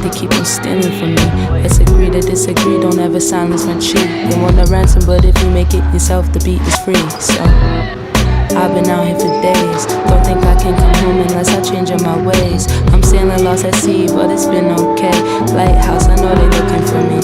they keep on stealing from me. Let's agree to disagree, don't ever silence when cheap. They want a ransom, but if you make it yourself, the beat is free. So I've been out here for days. Don't think I can come home unless I change up my ways. I'm sailing lost at sea, but it's been okay. Lighthouse, I know they looking for me.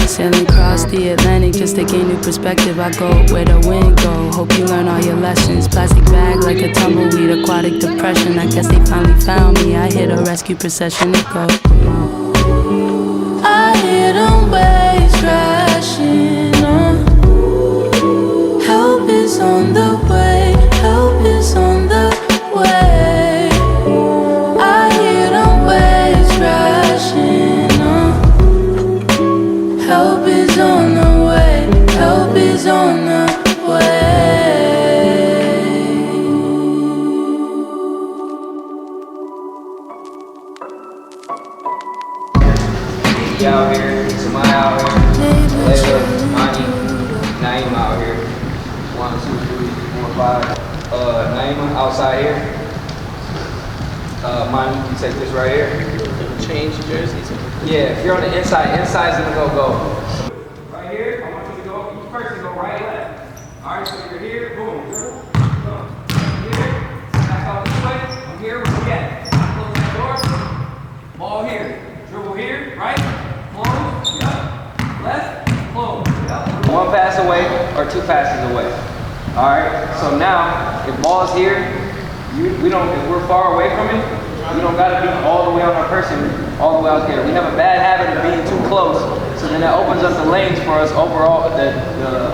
Sailing across the Atlantic just to gain new perspective. I go where the wind go. Hope you learn all your lessons. Plastic bag like a tumbleweed, aquatic depression. I guess they finally found me. I hit a rescue procession to go. I hear them waves crashing on. Help is on the way. Help is on the way. I hear them waves crashing on. Help is on the way, help is on the way. He out here, Samaya out here, Layla, Mani, Naima out here. 1, 2, 3, 4, 5. Naima outside here. Mani, you take this right here. Change jerseys. Yeah, if you're on the inside, inside's gonna go. Right here, I want you to go, you first to go right, left. All right, so you're here, boom, dribble, boom. Here, back out this way, I'm here, where we at? Close that door, ball here, dribble here, right, close, yup, left, close, yup. 1 pass away or 2 passes away. All right, so now, if ball's here, if we're far away from it, we don't gotta be all the way on our person, all the way out there. We have a bad habit of being too close, so then that opens up the lanes for us overall. The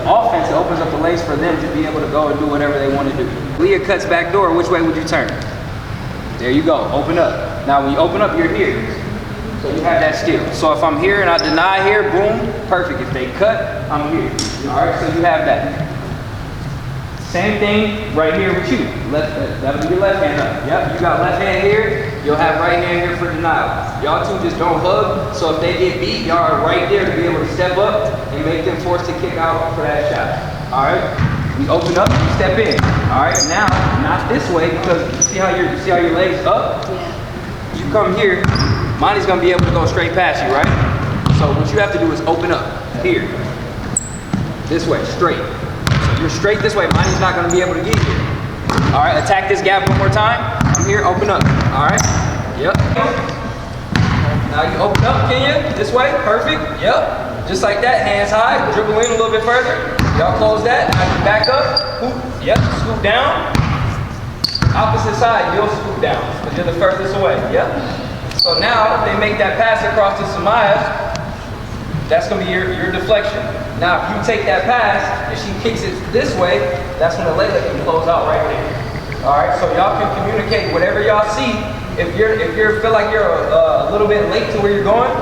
offense, it opens up the lanes for them to be able to go and do whatever they want to do. Leah cuts back door, which way would you turn? There you go, open up. Now when you open up, you're here. So you have that skill. So if I'm here and I deny here, boom, perfect. If they cut, I'm here. All right, so you have that. Same thing right here with you. That'll be your left hand up. Yep, you got left hand here. You'll have right hand here for denial. Y'all two just don't hug. So if they get beat, y'all are right there to be able to step up and make them forced to kick out for that shot. All right. We open up, you step in. All right. Now, not this way because you see how your legs up. Yeah. You come here. Monty's gonna be able to go straight past you, right? So what you have to do is open up here. This way, straight. You're straight this way, Monty's not gonna be able to get here. All right, attack this gap one more time. I'm here, open up, all right? Yep. Now you open up, can you? This way, perfect, yep. Just like that, hands high, dribble in a little bit further. Y'all close that, now you back up, hoop, yep, scoop down. Opposite side, you'll scoop down, because you're the furthest away, yep. So now, if they make that pass across to Samaya, that's gonna be your deflection. Now, if you take that pass and she kicks it this way, that's when the Layla can close out right there. All right, so y'all can communicate whatever y'all see. If you feel like you're a little bit late to where you're going,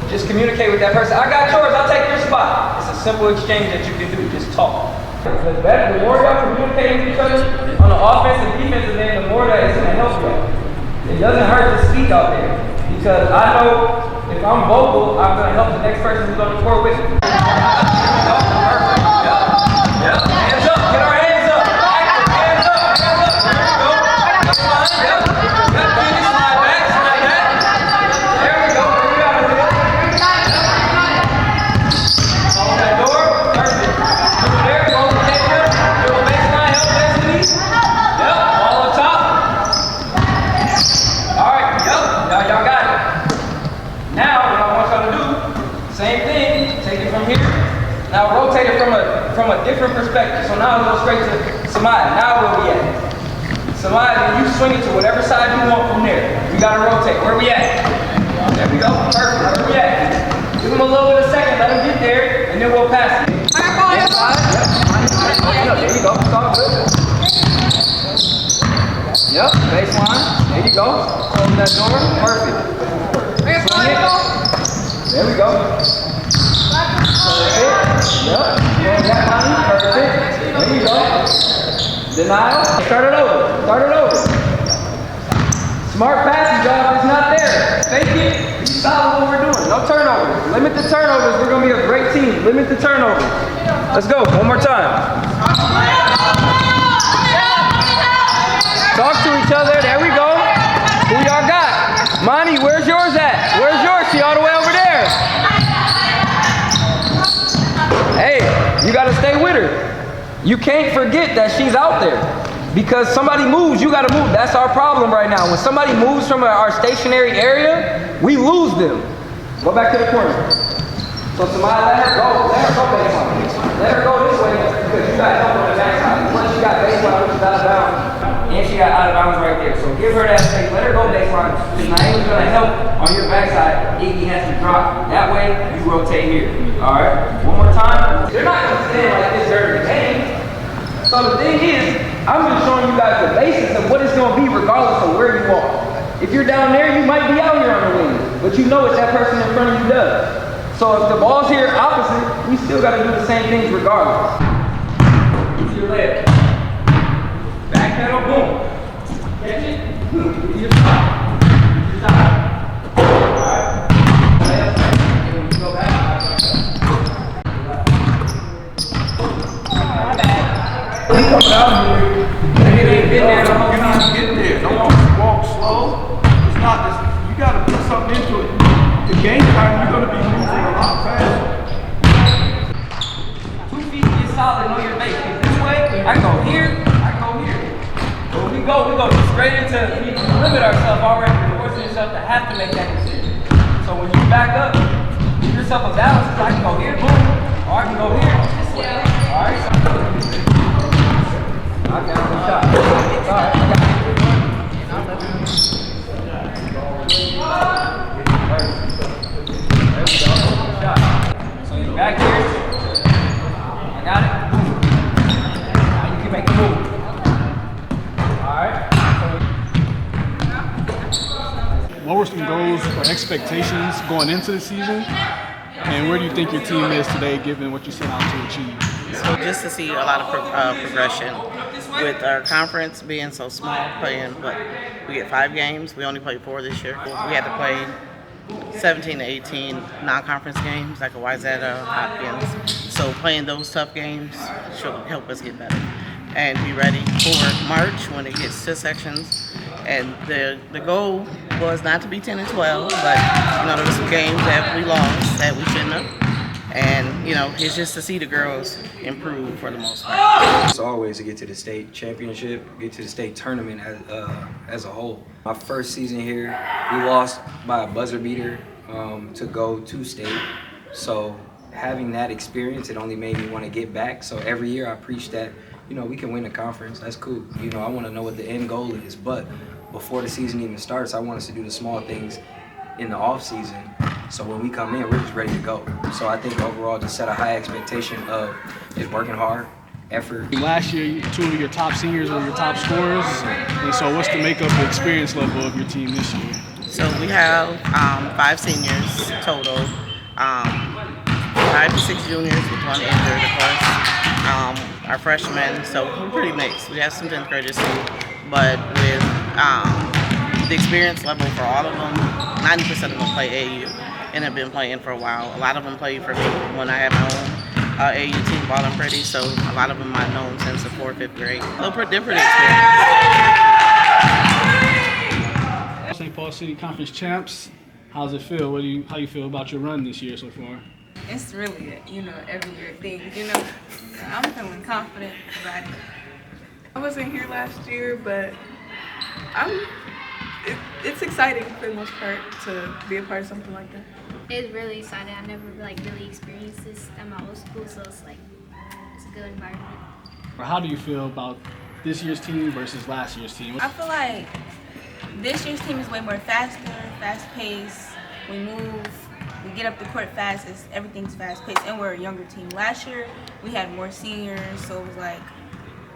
just communicate with that person. I got yours, I'll take your spot. It's a simple exchange that you can do, just talk. The more y'all communicate with each other on the offense and defensive end, the more that it's gonna help you. It doesn't hurt to speak out there, because I know if I'm vocal, I'm gonna help the next person who's on the court with me. Hands up, get our hands up. Hands up, hands up. There we go. That's fine. Yep. Keep it, slide back. There we go. There we got it. Close that door. Perfect. Over there, close the taper. Dribble baseline, help density. Yep, ball on top. All right, yep. Now y'all got it. Now, what I want y'all to do, same thing. Take it from here. Now rotate it from a different perspective. So now I'll go straight to Samaya. Now where we at? Samaya, then you swing it to whatever side you want from there. We gotta rotate. Where we at? There we go. Perfect. Where we at? Give them a little bit of second. Let them get there, and then we'll pass it. Inside. Yep. There you go. It's all good. Yep. Baseline. There you go. Close that door. Perfect. Swing it. There we go. Yep. Perfect. There you go. Denial. Start it over. Smart passing job is not there. Fake it. Be solid what we're doing. No turnovers. Limit the turnovers. We're going to be a great team. Limit the turnovers. Let's go. One more time. Talk to each other. There we go. Who y'all got? Monty, where's yours at? Where's yours? She all the way over there. Hey, you got to stay with her. You can't forget that she's out there. Because somebody moves, you got to move. That's our problem right now. When somebody moves from our stationary area, we lose them. Go back to the corner. So somebody let her go baseline. Let her go this way because you got help on the backside. Once you got baseline, which is out of bounds, and she got out of bounds right there. So give her that space. Let her go baseline. Because Naeem's going to help on your backside. Iggy has to drop. That way, you rotate here. All right? One more time. They're not going to stand like this during the game. So the thing is, I'm just showing you guys the basis of what it's going to be regardless of where you are. If you're down there, you might be out here on the wing, but you know what that person in front of you does. So if the ball's here opposite, we still got to do the same things regardless. Use your leg. Back pedal, boom. Catch it. Use your side. Use your side. Alright. Go back. Coming out here. It ain't been there the whole time. Get there. Don't walk slow. It's not this. You got to put something into it. The game time, you're going to be moving a lot faster. 2 feet is solid, know your base. This way, I go here, I go here. When we go straight into, we limit ourselves already, forcing yourself to have to make that decision. So when you back up, give yourself a balance. I can go here, boom, or I can go here. All right. I got the shot. All right, I got it. So you're back here. I got it. Now you can make the move. Alright. What were some goals or expectations going into the season? And where do you think your team is today given what you set out to achieve? So just to see a lot of progression with our conference being so small, but we get 5 games. We only played 4 this year. We had to play 17 to 18 non-conference games like a Wayzata, Hopkins. So playing those tough games should help us get better and be ready for March when it gets to sections. And the goal was not to be 10 and 12, but there were some games that we lost that we shouldn't have. And it's just to see the girls improve for the most part. It's always to get to the state championship, get to the state tournament as a whole. My first season here, we lost by a buzzer beater to go to state. So having that experience, it only made me want to get back. So every year I preach that, we can win the conference. That's cool. I want to know what the end goal is. But before the season even starts, I want us to do the small things in the off season. So when we come in, we're just ready to go. So I think overall, just set a high expectation of just working hard, effort. Last year, 2 of your top seniors were your top scorers. And so what's the makeup and experience level of your team this year? So we have 5 seniors total, 5 to 6 juniors with 1 injured, of course. Our freshmen, so we're pretty mixed. We have some 10th graders too, but with the experience level for all of them, 90% of them play AU and have been playing for a while. A lot of them played for me when I had my own AU team, Ballin' Pretty, so a lot of them I've known since the 4th, 5th grade. A little different experience. St. Paul City Conference champs. How's it feel? How you feel about your run this year so far? It's really every year thing. I'm feeling confident about it. I wasn't here last year, but it's exciting for the most part to be a part of something like that. It's really exciting. I never really experienced this at my old school, so it's a good environment. How do you feel about this year's team versus last year's team? I feel like this year's team is way more faster, fast-paced. We move, we get up the court fast. Everything's fast-paced, and we're a younger team. Last year, we had more seniors, so it was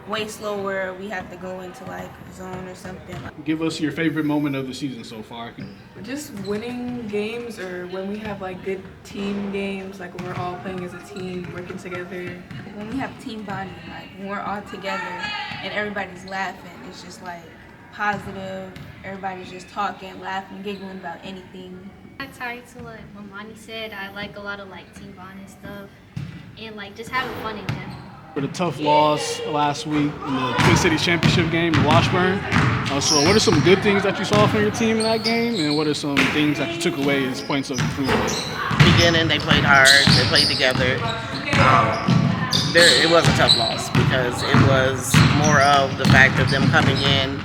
way slower. We have to go into zone or something. Give us your favorite moment of the season so far. Just winning games, or when we have good team games, when we're all playing as a team, working together. When we have team bonding, when we're all together and everybody's laughing, it's just positive. Everybody's just talking, laughing, giggling about anything. I tied to what Mamani said. I like a lot of team bonding stuff. and like just having fun in general. With a tough loss last week in the Twin Cities Championship game in Washburn. So what are some good things that you saw from your team in that game, and what are some things that you took away as points of improvement? Beginning, they played hard. They played together. It was a tough loss because it was more of the fact of them coming in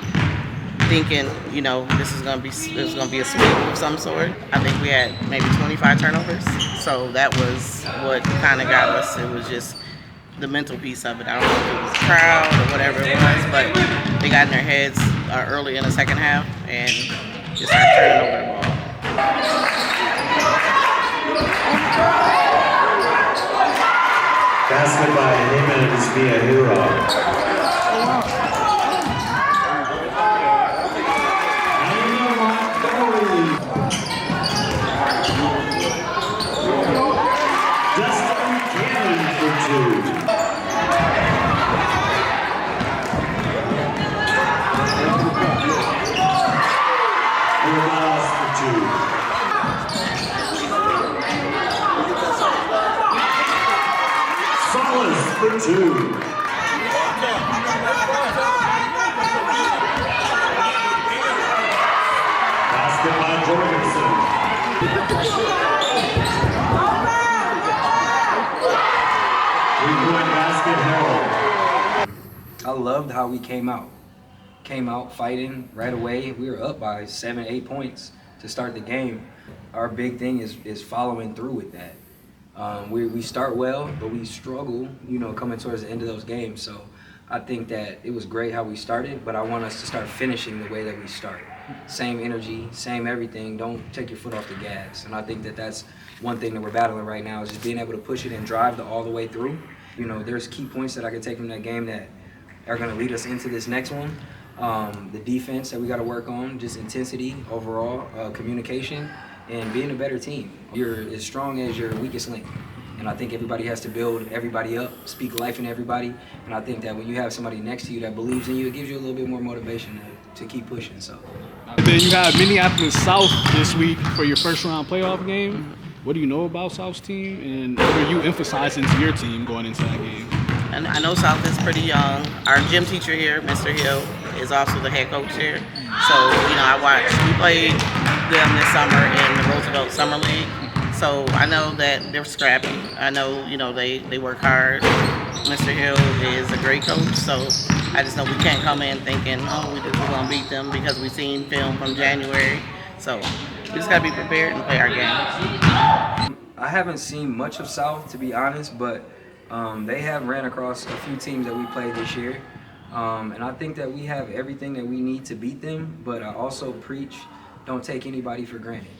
thinking, you know, this is gonna be a sweep of some sort. I think we had maybe 25 turnovers, so that was what kind of got us. It was just the mental piece of it. I don't know if it was the crowd or whatever it was, but they got in their heads early in the second half and just started turning over the ball. Basket by Jimenez via Hero. For two. Basket by Jorgensen. 3-point basket Harold. I loved how we came out. Came out fighting right away. We were up by 7-8 points to start the game. Our big thing is following through with that. We start well, but we struggle, you know, coming towards the end of those games. So I think that it was great how we started, but I want us to start finishing the way that we started. Same energy, same everything. Don't take your foot off the gas. And I think that that's one thing that we're battling right now is just being able to push it and drive all the way through. You know, there's key points that I can take from that game that are going to lead us into this next one. The defense that we got to work on, just intensity overall, communication, and being a better team. You're as strong as your weakest link. And I think everybody has to build everybody up, speak life in everybody. And I think that when you have somebody next to you that believes in you, it gives you a little bit more motivation to keep pushing. So. Then you have Minneapolis South this week for your first round playoff game. What do you know about South's team, and what are you emphasizing to your team going into that game? And I know South is pretty young. Our gym teacher here, Mr. Hill, is also the head coach here. So, you know, we played them this summer in the Roosevelt Summer League. So I know that they're scrappy. I know, you know, they work hard. Mr. Hill is a great coach, so I just know we can't come in thinking, oh, we're going to beat them because we've seen film from January. So we just got to be prepared and play our game. I haven't seen much of South, to be honest, but they have ran across a few teams that we played this year. And I think that we have everything that we need to beat them, but I also preach, don't take anybody for granted.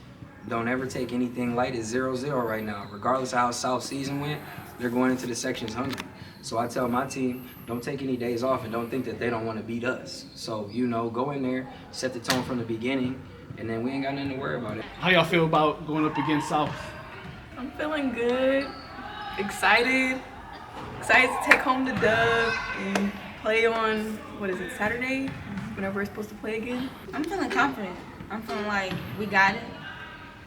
Don't ever take anything light. It's 0-0 right now. Regardless of how South season went, they're going into the sections hungry. So I tell my team, don't take any days off and don't think that they don't want to beat us. So, you know, go in there, set the tone from the beginning, and then we ain't got nothing to worry about it. How y'all feel about going up against South? I'm feeling good, excited to take home the dub and play on, Saturday? Whenever we're supposed to play again. I'm feeling confident. I'm feeling like we got it.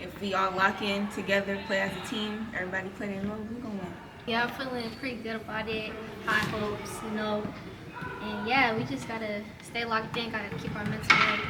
If we all lock in together, play as a team, everybody play their role, we're going to win. Yeah, I'm feeling pretty good about it. High hopes, you know. And yeah, we just gotta stay locked in, gotta keep our mental ready.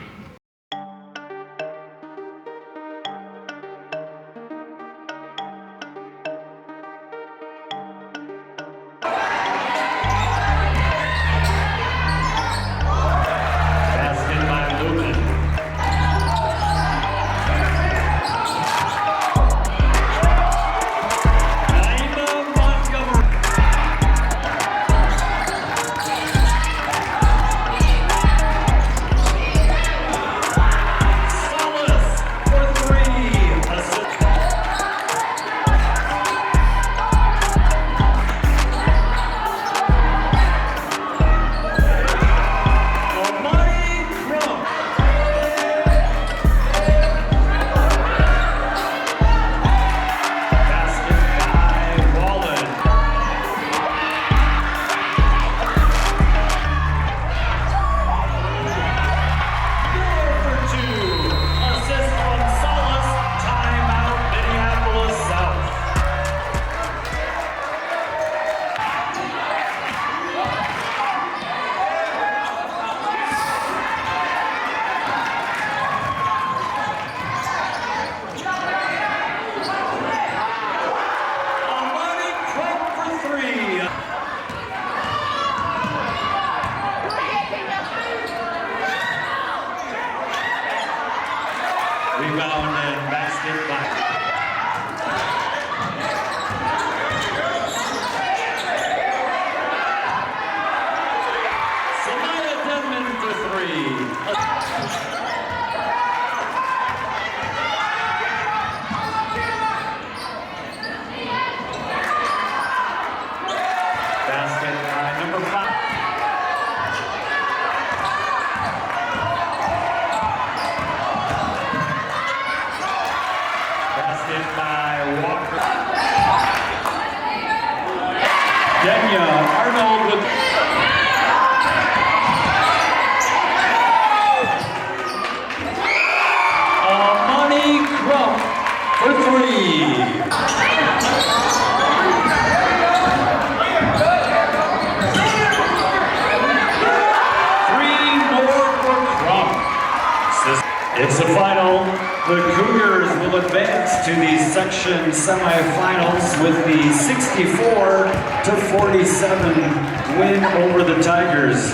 to the section semifinals with the 64-47 win over the Tigers.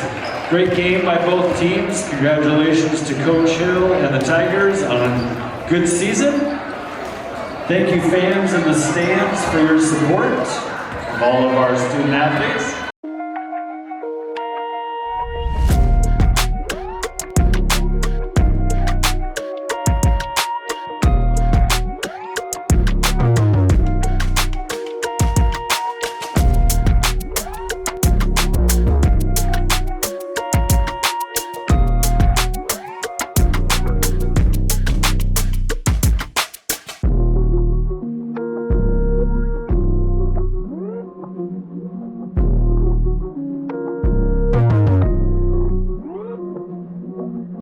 Great game by both teams. Congratulations to Coach Hill and the Tigers on a good season. Thank you fans in the stands for your support of all of our student athletes.